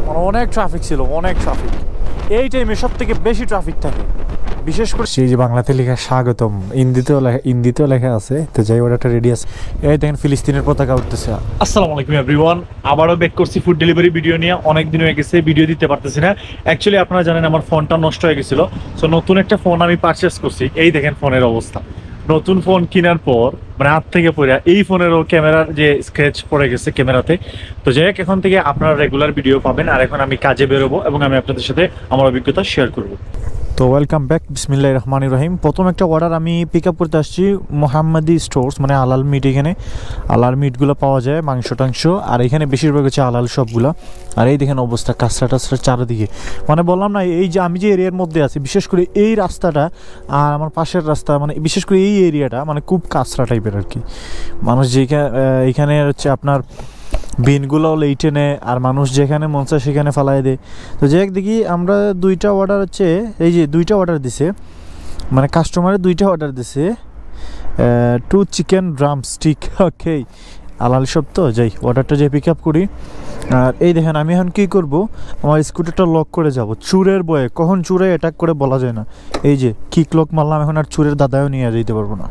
মানে অনেক ট্রাফিক ছিল, অনেক ট্রাফিক। এই টাইমে সব থেকে বেশি ট্রাফিক থাকে, বিশেষ করে সেই যে বাংলাতে লেখা স্বাগতম, হিন্দিতেও লেখা আছে। তো যাই অর্ডারটা রেডি আছে। এই দেখেন ফিলিস্তিনের পতাকা উঠতেছে। আসসালামু আলাইকুম এভরিওয়ান, আবারও ব্যাক করছি ফুড ডেলিভারি ভিডিও নিয়ে। অনেক দিন হয়ে গেছে ভিডিও দিতে পারতেছি না। অ্যাকচুয়ালি আপনারা জানেন আমার ফোনটা নষ্ট হয়ে গেছিল, সো নতুন একটা ফোন আমি পারচেস করছি। এই দেখেন ফোনের অবস্থা। নতুন ফোন কেনার পর মানে হাত থেকে পড়ে এই ফোনেরও ক্যামেরার যে স্ক্র্যাচ পড়ে গেছে ক্যামেরাতে। তো যাই হোক, এখন থেকে আপনারা রেগুলার ভিডিও পাবেন। আর এখন আমি কাজে বেরোবো এবং আমি আপনাদের সাথে আমার অভিজ্ঞতা শেয়ার করবো। তো ওয়েলকাম ব্যাক, বিসমিল্লাহির রহমানির রহিম। প্রথম একটা অর্ডার আমি পিক আপ করতে আসছি মোহাম্মদি স্টোর্স, মানে আলাল মিট। এখানে আলাল মিটগুলো পাওয়া যায়, মাংস টাংস, আর এখানে বেশিরভাগ হচ্ছে আলাল সবগুলো। আর এই দেখেন অবস্থা, কাঁচরা টাচরা চারিদিকে। মানে বললাম না, এই যে আমি যে এরিয়ার মধ্যে আছি, বিশেষ করে এই রাস্তাটা আর আমার পাশের রাস্তা, মানে বিশেষ করে এই এরিয়াটা মানে খুব কাঁচরা টাইপের আর কি। মানুষ যেখানে এইখানে হচ্ছে আপনার বিনগুলো লেইটে নেয়, আর মানুষ যেখানে মন চায় সেখানে ফালাই দেয়। তো যে দেখি আমরা দুইটা অর্ডার হচ্ছে, এই যে দুইটা অর্ডার দিছে, মানে কাস্টমারে দুইটা অর্ডার দিছে, 2 চিকেন ড্রাম স্টিক। ওকে, আলাল সব। তো যাই অর্ডারটা যে পিক আপ করি। আর এই দেখেন আমি এখন কী করব, আমার স্কুটারটা লক করে যাব চুরের বয়ে। কখন চুরে অ্যাটাক করে বলা যায় না। এই যে কিক লক মারলাম, এখন আর চুরের দাদাও নিয়ে যেতে পারবো না।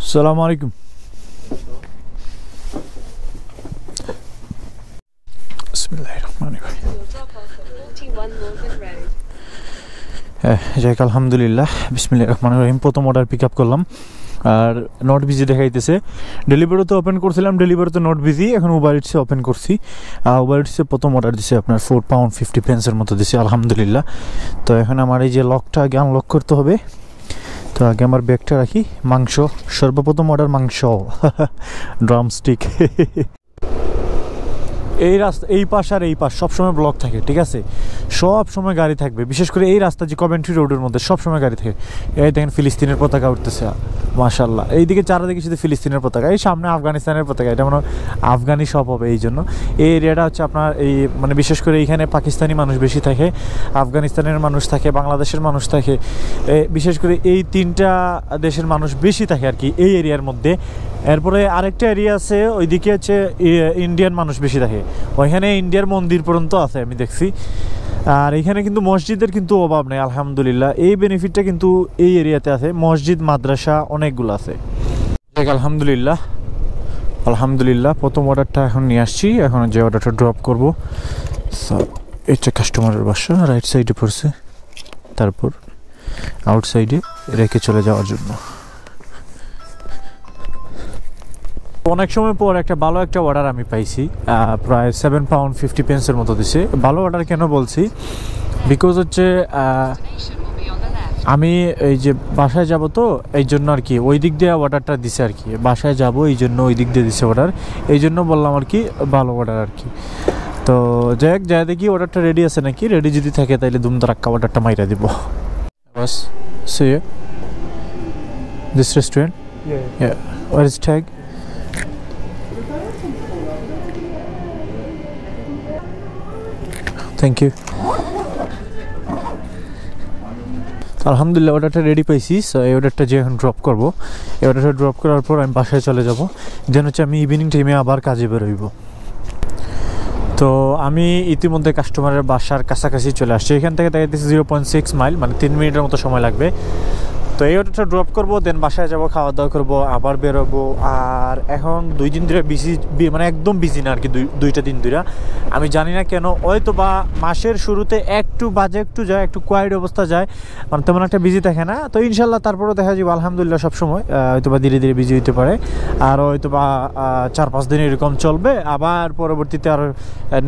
আসসালামু আলাইকুম। যাই আলহামদুলিল্লাহ, বিসমিল্লাহির রহমানির রহিম। প্রথম অর্ডার পিক আপ করলাম, আর নট বিজি দেখাইতেছে। ডেলিভারিতে ওপেন করছিলাম, ডেলিভারিতে নট বিজি। এখন উবার ইটসে ওপেন করছি। উবার ইটসে প্রথম অর্ডার দিছে আপনার £4.50 মতো দিছে, আলহামদুলিল্লাহ। তো এখন আমার এই যে লকটা আগে আনলক করতে হবে। তো আগে আমার ব্যাগটা রাখি। মাংস, সর্বপ্রথম অর্ডার মাংস, ড্রামস্টিক। এই রাস্তা, এই পাশ আর এই পাশ সবসময় ব্লক থাকে, ঠিক আছে? সব সময় গাড়ি থাকবে, বিশেষ করে এই রাস্তা যে কভেন্ট্রি রোডের মধ্যে সবসময় গাড়ি থাকে। এই দেখেন ফিলিস্তিনের পতাকা উঠতেছে, মাশাআল্লাহ। এইদিকে চারিদিকে শুধু ফিলিস্তিনের পতাকা, এই সামনে আফগানিস্তানের পতাকা। এটা মানে আফগানি সব হবে। এই জন্য এই এরিয়াটা হচ্ছে আপনার এই মানে বিশেষ করে এইখানে পাকিস্তানি মানুষ বেশি থাকে, আফগানিস্তানের মানুষ থাকে, বাংলাদেশের মানুষ থাকে। বিশেষ করে এই তিনটা দেশের মানুষ বেশি থাকে আর কি এই এরিয়ার মধ্যে। এরপরে আরেকটা এরিয়া আছে, ওইদিকে হচ্ছে ইন্ডিয়ান মানুষ বেশি থাকে। ওইখানে ইন্ডিয়ার মন্দির পর্যন্ত আছে আমি দেখছি। আর এখানে কিন্তু মসজিদের কিন্তু অভাব নেই, আলহামদুলিল্লাহ। এই বেনিফিটটা কিন্তু এই এরিয়াতে আছে, মসজিদ মাদ্রাসা অনেকগুলো আছে। আলহামদুলিল্লাহ, আলহামদুলিল্লাহ। প্রথম অর্ডারটা এখন নিয়ে আসছি, এখন যে অর্ডারটা ড্রপ করবো। এটা কাস্টমারের বাসা, রাইট সাইডে পড়ছে, তারপর আউটসাইডে রেখে চলে যাওয়ার জন্য। অনেক সময় পর একটা ভালো একটা অর্ডার আমি পাইছি, প্রায় £7.50 মতো দিছে। ভালো অর্ডার কেন বলছি, বিকজ হচ্ছে আমি এই যে বাসায় যাব, তো এই জন্য আর কি ওই দিক দিয়ে অর্ডারটা দিছে আর কি। বাসায় যাব এই জন্য ওই দিক দিয়ে দিছে অর্ডার, এই জন্য বললাম আর কি ভালো অর্ডার আর কি। তো যাই দেখি অর্ডারটা রেডি আছে নাকি। রেডি যদি থাকে তাহলে ধুমধারাক্কা অর্ডারটা মাইরা দিব। বাস, see this restaurant, where is tag? Thank you. আলহামদুলিল্লাহ অর্ডারটা রেডি পাইছি। সো এই অর্ডারটা যে এখন ড্রপ করবো, এই অর্ডারটা ড্রপ করার পর আমি বাসায় চলে যাব। যেন হচ্ছে আমি ইভিনিং টাইমে আবার কাজে বেরোইব। তো আমি ইতিমধ্যে কাস্টমারের বাসার কাছাকাছি চলে আসছি। এখান থেকে দেখাইতেছি 0.6 মাইল, মানে 3 মিনিটের মতো সময় লাগবে। তো এই অর্ডারটা ড্রপ করবো, দেন বাসায় যাব, খাওয়া দাওয়া করবো, আবার বেরোবো। আর এখন 2 দিন ধরে বিজি, মানে একদম বিজি না আর কি, দুইটা দিন ধরে। আমি জানি না কেন, হয়তো বা মাসের শুরুতে একটু বাজে একটু যায়, একটু কোয়াইট অবস্থা যায়, মানে তেমন একটা বিজি থাকে না। তো ইনশাল্লাহ তারপরেও দেখা যাবে আলহামদুলিল্লাহ সবসময় হয়তো বা ধীরে ধীরে বিজি হইতে পারে। আর হয়তো বা 4-5 দিন এরকম চলবে, আবার পরবর্তীতে আর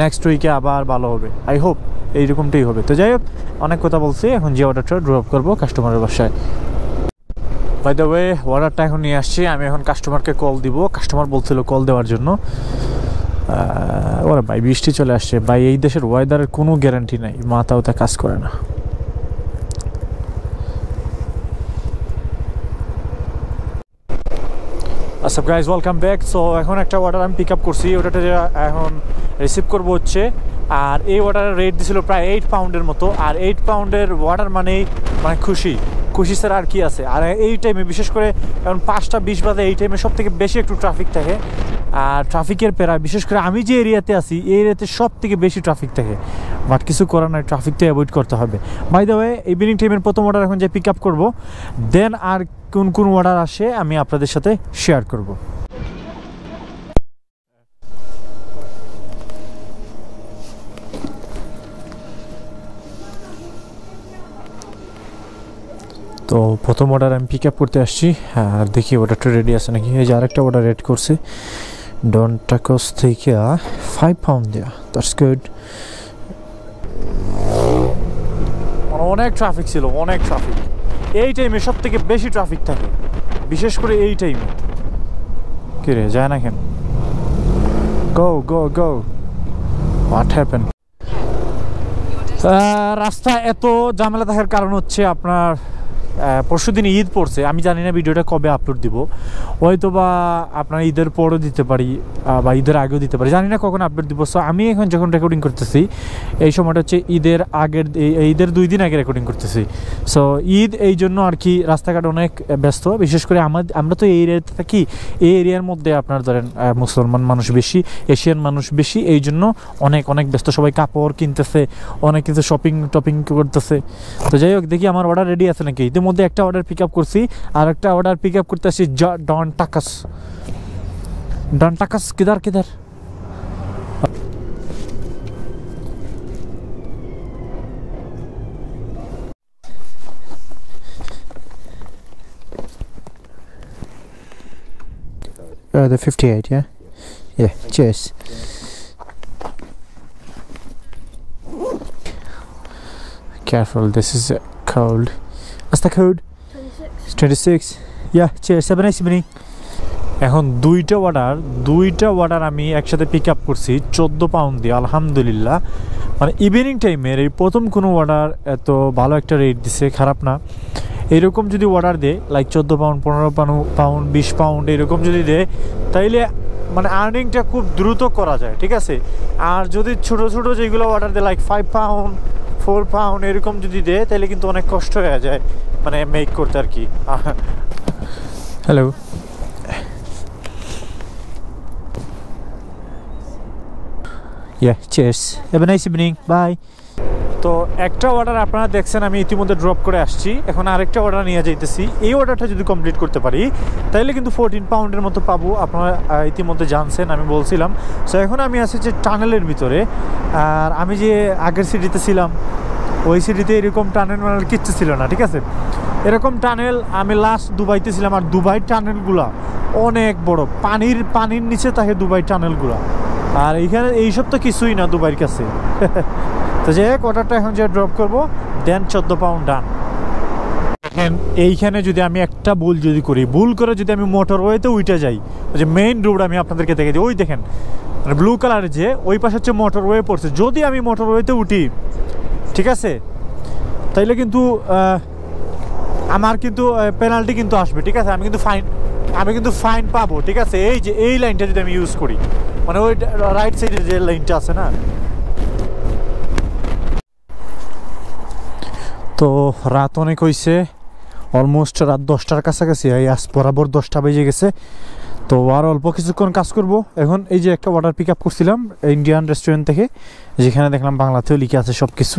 নেক্সট উইকে আবার ভালো হবে। আই হোপ এইরকমটাই হবে। তো যাই হোক, অনেক কথা বলছি, এখন যে অর্ডারটা ড্রপ করবো কাস্টমারের বাসায়। বাই দ্য ওয়ে, অর্ডারটা এখন নিয়ে আসছি, আমি এখন কাস্টমারকে কল দিব। কাস্টমার বলছিল কল দেওয়ার জন্য। ওরা ভাই বৃষ্টি চলে আসছে ভাই, এই দেশের ওয়েদারের কোনো গ্যারান্টি নাই, মাথাও তা কাজ করে না। আচ্ছা গাইজ, ওয়েলকাম ব্যাক। সো এখন একটা অর্ডার আমি পিক আপ করছি, ওটাতে এখন রিসিভ করবো হচ্ছে। আর এই অর্ডারের রেট দিছিল প্রায় £8 মতো। আর £8 অর্ডার মানে খুশি ছাড়া আর কি আছে। আর এই টাইমে বিশেষ করে এখন 5টা 20 বাজে, এই টাইমে সব থেকে বেশি একটু ট্রাফিক থাকে। আর ট্রাফিকের প্যারা, বিশেষ করে আমি যে এরিয়াতে আছি এই এরিয়াতে সব থেকে বেশি ট্রাফিক থাকে, বাট কিছু করার নয়, ট্রাফিকটা অ্যাভয়েড করতে হবে। বাই দ্য ওয়ে, ইভিনিং টাইমের প্রথম অর্ডার এখন যে পিক আপ করবো, দেন আর কোন কোন অর্ডার আসে আমি আপনাদের সাথে শেয়ার করব। তো প্রথম অর্ডার আমি পিক আপ করতে আসছি, আর দেখি অর্ডারটা রেডি আছে নাকি। এই যে আরেকটা অর্ডার রেড করছে ডন টাকোস থেকে 5 পাউন্ড দেয়া, দ্যাটস গুড। অনেক ট্রাফিক ছিল, অনেক ট্রাফিক। এই টাইমে সব থেকে বেশি ট্রাফিক থাকে, বিশেষ করে এই টাইমে। কি রে, যায় না কেন? গো গো গো, হোয়াট হ্যাপেন? রাস্তা এত ঝামেলা থাকার কারণ হচ্ছে আপনার পরশুদিন ঈদ পড়ছে। আমি জানি না ভিডিওটা কবে আপলোড দিব, হয়তো বা আপনার ঈদের পরও দিতে পারি বা ঈদের আগেও দিতে পারি, জানি না কখন আপলোড দিব। সো আমি এখন যখন রেকর্ডিং করতেছি এই সময়টা হচ্ছে ঈদের আগের, ঈদের 2 দিন আগে রেকর্ডিং করতেছি। সো ঈদ, এই জন্য আর কি রাস্তাঘাট অনেক ব্যস্ত। বিশেষ করে আমরা তো এই এরিয়াতে থাকি, এই এরিয়ার মধ্যে আপনার ধরেন মুসলমান মানুষ বেশি, এশিয়ান মানুষ বেশি, এই জন্য অনেক অনেক ব্যস্ত। সবাই কাপড় কিনতেছে, অনেক কিছু শপিং টপিং করতেছে। তো যাই হোক, দেখি আমার অর্ডার রেডি আছে নাকি। মধ্যে একটা অর্ডার পিক আপ করছি, আর একটা অর্ডার পিক আপ করতে আসছি ডন takas. Don takas কিধার কিধার? The 58, yeah? Yeah, cheers. Careful, this is cold. What's the code? 26. Yeah, cheers. Have a nice evening. এখন দুইটা অর্ডার আমি একসাথে পিক আপ করছি 14 পাউন্ড দিয়ে, আলহামদুলিল্লাহ। মানে ইভিনিং টাইমের এই প্রথম কোনো অর্ডার এত ভালো একটা রেট দিছে, খারাপ না। এরকম যদি অর্ডার দেয় লাইক 14 পাউন্ড, 15 পাউন্ড, 20 পাউন্ড এরকম যদি দেয়, তাইলে মানে আর্নিংটা খুব দ্রুত করা যায়, ঠিক আছে। আর যদি ছোট ছোট যেগুলো অর্ডার দেয় লাইক 5 পাউন্ড, 4 পাউন্ড এরকম যদি দেয়, তাহলে কিন্তু অনেক কষ্ট হয়ে যায় মানে মেক করতে আর কি। Hello, cheers. Have a nice evening. Bye. তো একটা অর্ডার আপনারা দেখছেন আমি ইতিমধ্যে ড্রপ করে আসছি, এখন আরেকটা অর্ডার নিয়ে যাইতেছি। এই অর্ডারটা যদি কমপ্লিট করতে পারি তাহলে কিন্তু 14 পাউন্ডের মতো পাবো, আপনারা ইতিমধ্যে জানছেন, আমি বলছিলাম। সো এখন আমি আছি যে টানেলের ভিতরে, আর আমি যে আগের সিটিতে ছিলাম ওই সিটিতে এরকম টানেল কিচ্ছু ছিল না, ঠিক আছে। এরকম টানেল আমি লাস্ট দুবাইতে ছিলাম, আর দুবাই টানেলগুলা অনেক বড়, পানির নিচে থাকে দুবাই টানেলগুলা। আর এইখানে এইসব তো কিছুই না দুবাইয়ের কাছে। তো যাই হোক, অর্ডারটা এখন যে ড্রপ করবো, দেন 14 পাউন্ড ডান। দেখেন এইখানে যদি আমি একটা ভুল করে যদি আমি মোটরওয়েতে উঠে যাই, ওই যে মেইন রোড আমি আপনাদেরকে দেখে দিই, ওই দেখেন ব্লু কালারের যে ওই পাশে হচ্ছে মোটরওয়ে পড়ছে। যদি আমি মোটরওয়েতে উঠি, ঠিক আছে, তাইলে কিন্তু আমার কিন্তু পেনাল্টি কিন্তু আসবে, ঠিক আছে। আমি কিন্তু ফাইন পাবো, ঠিক আছে। এই যে এই লাইনটা যদি আমি ইউজ করি, মানে ওই রাইট সাইডে যে লাইনটা আছে না। তো রাত অনেক হয়েছে, অলমোস্ট রাত 10টার কাছাকাছি, আজ বরাবর 10টা বেজে গেছে। তো আর অল্প কিছুক্ষণ কাজ করব। এখন এই যে একটা অর্ডার পিক আপ করছিলাম ইন্ডিয়ান রেস্টুরেন্ট থেকে, যেখানে দেখলাম বাংলাতেও লিখে আছে সব কিছু।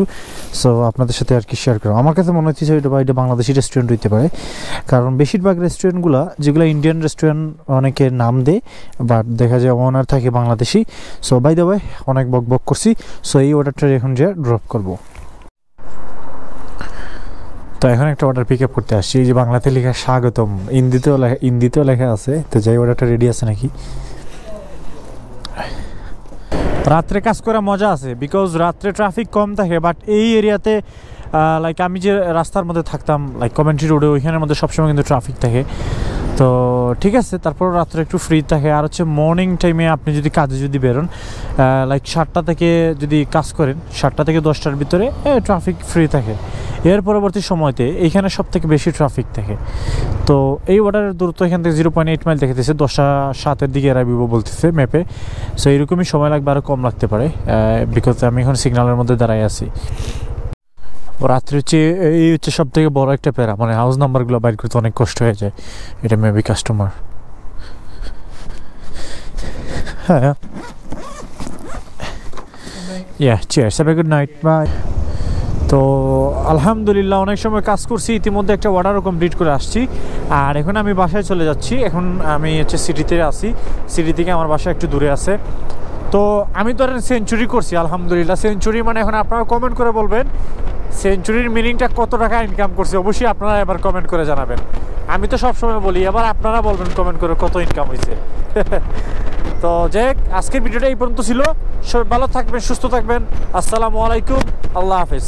সো আপনাদের সাথে আর কি শেয়ার করো। আমার কাছে মনে হচ্ছে এটা বাংলাদেশি রেস্টুরেন্ট হইতে পারে, কারণ বেশিরভাগ রেস্টুরেন্টগুলো যেগুলো ইন্ডিয়ান রেস্টুরেন্ট অনেকে নাম দেয়, বাট দেখা যায় ওনার থাকে Bangladeshi. So by the way, অনেক বক করছি। সো এই অর্ডারটা এখন যে ড্রপ করব। তো এখন একটা অর্ডার পিক আপ করতে আসছি, এই যে বাংলাতে লেখা স্বাগতম, হিন্দিতেও লেখা আছে। তো যাই, অর্ডারটা রেডি আছে নাকি। রাত্রে কাজ করা মজা আছে, বিকজ রাত্রে ট্রাফিক কম থাকে। বাট এই এরিয়াতে লাইক আমি যে রাস্তার মধ্যে থাকতাম লাইক কমেন্ট্রি রোডে, ওইখানের মধ্যে সবসময় কিন্তু ট্রাফিক থাকে। তো ঠিক আছে, তারপর রাত্রে একটু ফ্রি থাকে। আর হচ্ছে মর্নিং টাইমে আপনি যদি কাজে যদি বেরোন লাইক 7টা থেকে যদি কাজ করেন, 7টা থেকে 10টার ভিতরে ট্রাফিক ফ্রি থাকে। এর পরবর্তী সময়তে এইখানে সব থেকে বেশি ট্রাফিক থাকে। তো এই অর্ডারের দূরত্ব এখান থেকে 0.8 মাইল দেখাতেছে, 10:07 দিকে এরাইব বলতেছে ম্যাপে। সো এইরকমই সময় লাগবে, আরও কম লাগতে পারে, বিকজ আমি এখন সিগন্যালের মধ্যে দাঁড়াই আছি। রাত্রে হচ্ছে এই হচ্ছে সব থেকে বড় একটা প্যারা, মানে হাউস নাম্বারগুলো বাইর করতে অনেক কষ্ট হয়ে যায়। এটা মেবি কাস্টমার। হ্যাঁ cheers, have a good night, bye. তো আলহামদুলিল্লাহ অনেক সময় কাজ করছি, ইতিমধ্যে একটা অর্ডারও কমপ্লিট করে আসছি, আর এখন আমি বাসায় চলে যাচ্ছি। এখন আমি হচ্ছে সিটিতে আছি, সিটি থেকে আমার বাসা একটু দূরে আছে। তো আমি ধরেন সেঞ্চুরি করছি আলহামদুলিল্লাহ। সেঞ্চুরি মানে এখন আপনারা কমেন্ট করে বলবেন সেঞ্চুরির মিনিংটা কত টাকা ইনকাম করছে, অবশ্যই আপনারা এবার কমেন্ট করে জানাবেন। আমি তো সবসময় বলি, এবার আপনারা বলবেন কমেন্ট করে কত ইনকাম হয়েছে। তো যাই হোক, আজকের ভিডিওটা এই পর্যন্ত ছিল। সবাই ভালো থাকবেন, সুস্থ থাকবেন। আসসালামু আলাইকুম, আল্লাহ হাফেজ।